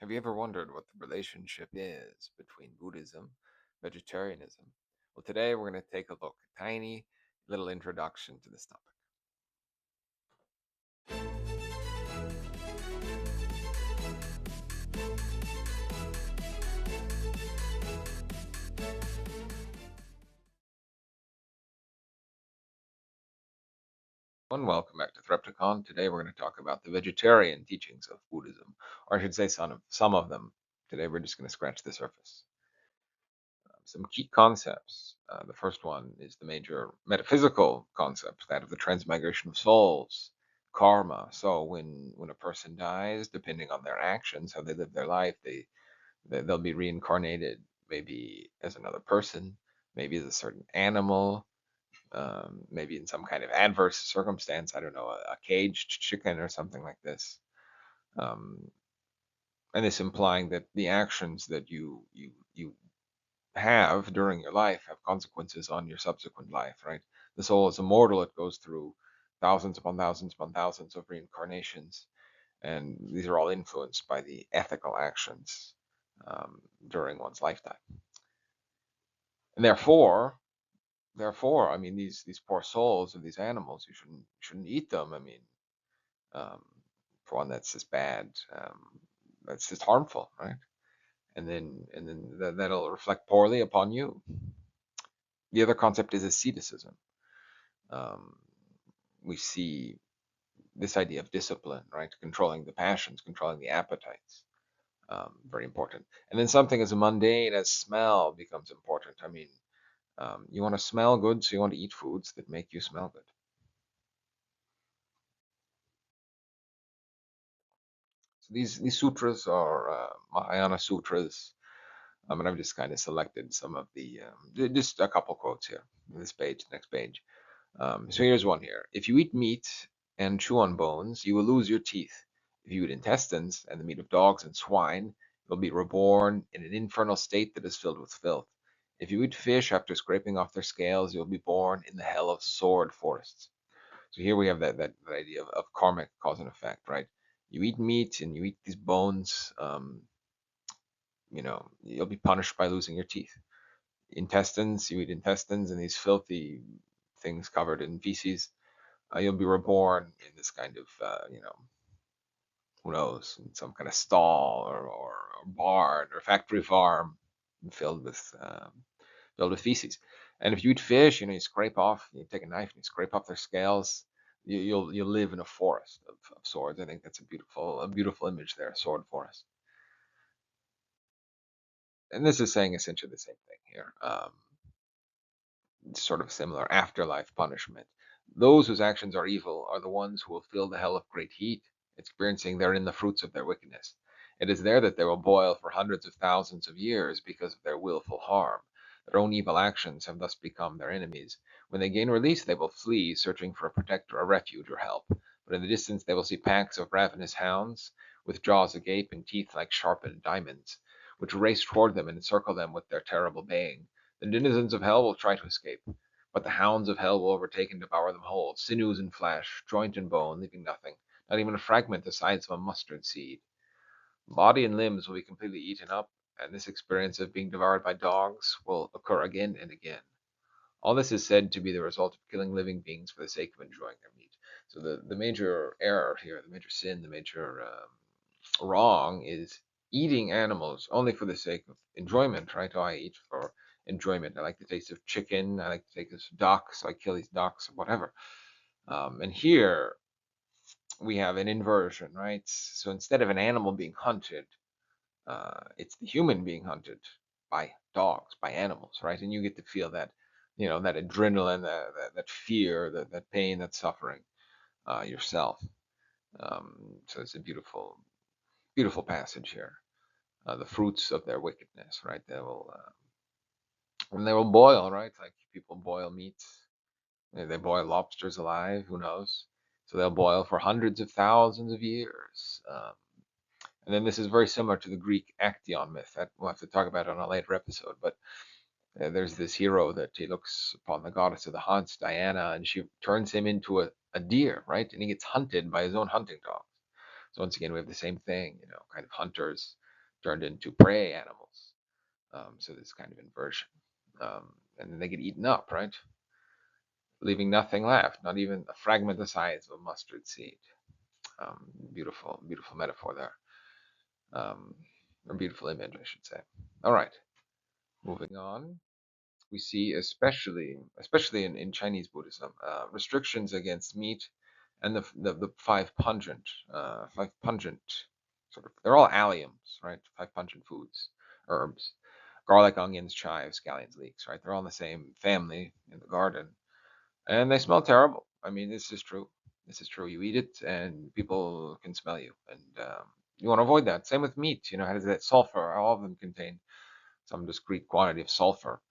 Have you ever wondered what the relationship is between Buddhism, vegetarianism? Well, today we're going to take a look, a tiny little introduction to this topic. And welcome back to Threpticon. Today we're going to talk about the vegetarian teachings of Buddhism, or I should say some of them. Today we're just going to scratch the surface. Some key concepts. The first one is the major metaphysical concept, that of the transmigration of souls, karma. So when a person dies, depending on their actions, how they live their life, they'll be reincarnated, maybe as another person, maybe as a certain animal, maybe in some kind of adverse circumstance. I don't know, a caged chicken or something like this. Um, and this implying that the actions that you have during your life have consequences on your subsequent life, right? The soul is immortal. It goes through thousands upon thousands upon thousands of reincarnations, and these are all influenced by the ethical actions during one's lifetime. And therefore, I mean, these poor souls of these animals, you shouldn't eat them. I mean, um, for one, that's just bad. That's just harmful, right? And then that'll reflect poorly upon you. The other concept is asceticism. Um, we see this idea of discipline, right? Controlling the passions, controlling the appetites. Very important. And then something as mundane as smell becomes important. I mean, you want to smell good, so you want to eat foods that make you smell good. So these sutras are Mahayana sutras. And I've just kind of selected some of the, just a couple quotes here. This page, next page. So here's one here. If you eat meat and chew on bones, you will lose your teeth. If you eat intestines and the meat of dogs and swine, you'll be reborn in an infernal state that is filled with filth. If you eat fish after scraping off their scales, you'll be born in the hell of sword forests. So here we have that idea of karmic cause and effect, right? You eat meat and you eat these bones, you'll be punished by losing your teeth. Intestines, you eat intestines and these filthy things covered in feces, you'll be reborn in this kind of, who knows, in some kind of stall or barn or factory farm filled with filled with feces. And if you eat fish, you scrape off, you take a knife and you scrape off their scales. You'll live in a forest of swords. I think that's a beautiful image there, a sword forest. And this is saying essentially the same thing here. Sort of similar afterlife punishment. Those whose actions are evil are the ones who will feel the hell of great heat, experiencing therein the fruits of their wickedness. It is there that they will boil for hundreds of thousands of years because of their willful harm. Their own evil actions have thus become their enemies. When they gain release, they will flee, searching for a protector, a refuge, or help. But in the distance, they will see packs of ravenous hounds, with jaws agape and teeth like sharpened diamonds, which race toward them and encircle them with their terrible baying. The denizens of hell will try to escape, but the hounds of hell will overtake and devour them whole, sinews and flesh, joint and bone, leaving nothing, not even a fragment the size of a mustard seed. Body and limbs will be completely eaten up, and this experience of being devoured by dogs will occur again and again. All this is said to be the result of killing living beings for the sake of enjoying their meat. So the major error here, the major sin, the major wrong is eating animals only for the sake of enjoyment, right? Oh, I eat for enjoyment. I like the taste of chicken. I like the taste of duck, so I kill these ducks, whatever. And here we have an inversion, right? So instead of an animal being hunted, it's the human being hunted by dogs, by animals, right? And you get to feel that, that adrenaline, that fear, that pain, that suffering yourself. So it's a beautiful, beautiful passage here. The fruits of their wickedness, right? They will boil, right? Like people boil meats. They boil lobsters alive. Who knows? So they'll boil for hundreds of thousands of years. And then this is very similar to the Greek action myth that we'll have to talk about on a later episode. But there's this hero that he looks upon the goddess of the hunts, Diana, and she turns him into a deer, right? And he gets hunted by his own hunting dogs. So once again, we have the same thing, kind of hunters turned into prey animals. So this kind of inversion. And then they get eaten up, right? Leaving nothing left, not even a fragment the size of a mustard seed. Beautiful, beautiful metaphor there. Or beautiful image, I should say. All right, moving on. We see, especially in Chinese Buddhism, restrictions against meat and the five pungent sort of, they're all alliums, right? Five pungent foods, herbs, garlic, onions, chives, scallions, leeks, right? They're all in the same family in the garden, and they smell terrible. I mean, this is true. This is true. You eat it, and people can smell you, and you want to avoid that. Same with meat. You know, how does that sulfur? All of them contain some discrete quantity of sulfur,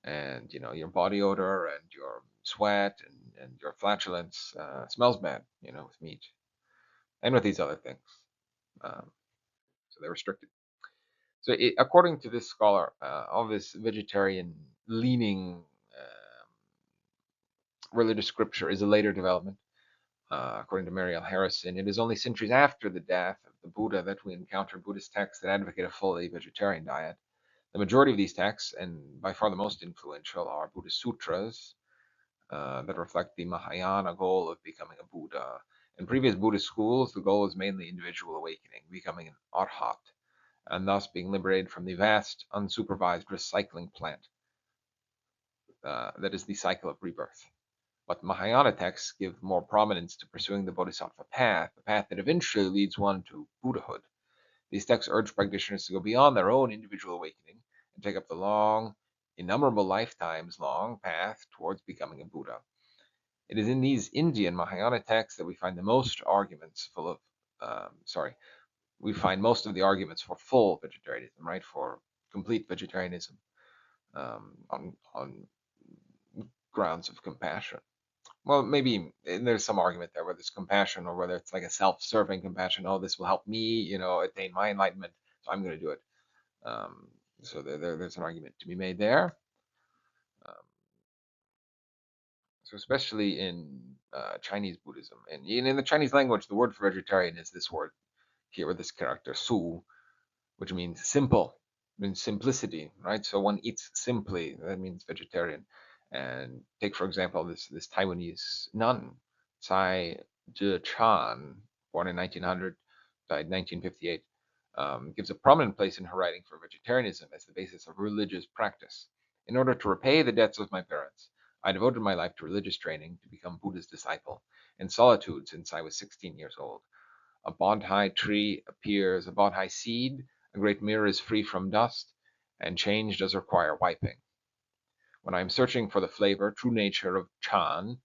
and you know, your body odor and your sweat and your flatulence smells bad. You know, with meat and with these other things. Um, so they're restricted. So, according to this scholar, all this vegetarian leaning religious scripture is a later development. According to Mary L. Harrison, it is only centuries after the death of the Buddha that we encounter Buddhist texts that advocate a fully vegetarian diet. The majority of these texts, and by far the most influential, are Buddhist sutras that reflect the Mahayana goal of becoming a Buddha. In previous Buddhist schools, the goal is mainly individual awakening, becoming an arhat, and thus being liberated from the vast, unsupervised recycling plant that is the cycle of rebirth. But Mahayana texts give more prominence to pursuing the bodhisattva path, the path that eventually leads one to Buddhahood. These texts urge practitioners to go beyond their own individual awakening and take up the long, innumerable lifetimes long path towards becoming a Buddha. It is in these Indian Mahayana texts that we find the most arguments full of, we find most of the arguments for full vegetarianism, right? For complete vegetarianism on grounds of compassion. Well, maybe there's some argument there, whether it's compassion or whether it's like a self-serving compassion. Oh, this will help me, you know, attain my enlightenment, so I'm going to do it. Um, so there's an argument to be made there. Um, so especially in Chinese Buddhism, and in the Chinese language, the word for vegetarian is this word here with this character su, which means simple, means simplicity, right? So one eats simply. That means vegetarian. And take for example this Taiwanese nun, Tsai Zhe-chan, born in 1900, died 1958, gives a prominent place in her writing for vegetarianism as the basis of religious practice. In order to repay the debts of my parents, I devoted my life to religious training to become Buddha's disciple in solitude since I was 16 years old. A bonsai tree appears, a bonsai seed, a great mirror is free from dust, and change does require wiping. When I am searching for the flavor, true nature of Chan,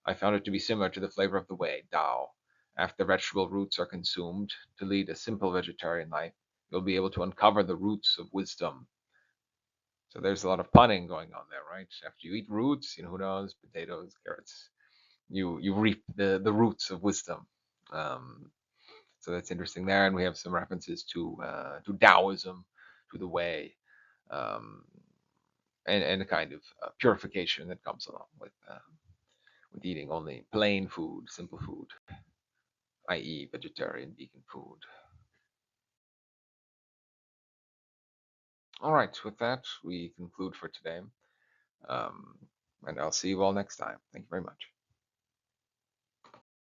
I found it to be similar to the flavor of the Wei, Dao. After vegetable roots are consumed, to lead a simple vegetarian life, you'll be able to uncover the roots of wisdom. So there's a lot of punning going on there, right? After you eat roots, you know, who knows, potatoes, carrots, you reap the roots of wisdom. Um, So that's interesting there, and we have some references to Taoism, to the way, um, and a kind of purification that comes along with eating only plain food, simple food, i.e., vegetarian, vegan food. All right, with that we conclude for today, um, and I'll see you all next time. Thank you very much.